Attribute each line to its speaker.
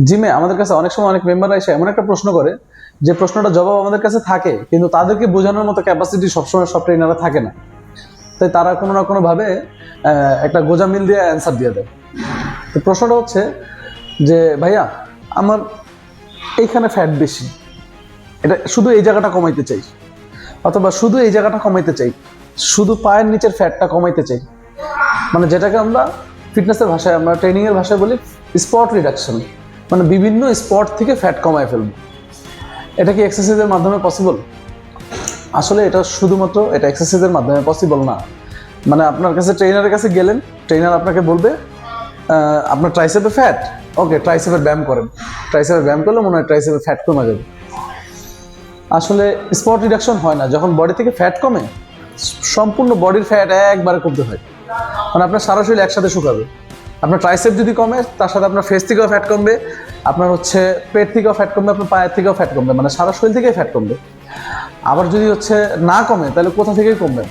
Speaker 1: জিমে আমাদের কাছে অনেক সময় অনেক মেম্বাররা এসে এমন একটা প্রশ্ন করে যে প্রশ্নটা জবাব আমাদের কাছে থাকে, কিন্তু তাদেরকে বোঝানোর মতো ক্যাপাসিটি সবসময় সব ট্রেনাররা থাকে না। তাই তারা কোনো না কোনোভাবে একটা গোজামিল দিয়ে অ্যান্সার দিয়ে দেয়। তো প্রশ্নটা হচ্ছে যে ভাইয়া, আমার এইখানে ফ্যাট বেশি, এটা শুধু এই জায়গাটা কমাইতে চাই, অথবা শুধু এই জায়গাটা কমাইতে চাই, শুধু পায়ের নিচের ফ্যাটটা কমাইতে চাই, মানে যেটাকে আমরা ফিটনেসের ভাষায়, আমরা ট্রেনিংয়ের ভাষায় বলি স্পট রিডাকশন, মানে বিভিন্ন স্পট থেকে ফ্যাট কমায় ফেলবো। এটা কি এক্সারসাইজের মাধ্যমে পসিবল? আসলে এটা শুধুমাত্র এটা এক্সারসাইজের মাধ্যমে পসিবল না। মানে আপনার কাছে ট্রেনারের কাছে গেলেন, ট্রেনার আপনাকে বলবে আপনার ট্রাইসেপে ফ্যাট, ওকে ট্রাইসেপের ব্যায়াম করেন, ট্রাইসেপের ব্যায়াম করলে মনে হয় ট্রাইসেপের ফ্যাট কমে যাবে। আসলে স্পট রিডাকশন হয় না। যখন বডি থেকে ফ্যাট কমে, সম্পূর্ণ বডির ফ্যাট একবারে কমতে হয়, মানে আপনার সারা শরীর একসাথে শুকাবে। আপনার ট্রাইসেপ যদি কমে, তার সাথে আপনার ফেস থেকেও ফ্যাট কমবে, আপনার হচ্ছে পেট থেকেও ফ্যাট কমবে, আপনার পায়ের থেকেও ফ্যাট কমবে, মানে সারা শরীর থেকেই ফ্যাট কমবে। আবার যদি হচ্ছে না কমে, তাহলে কোথা থেকেই কমবে?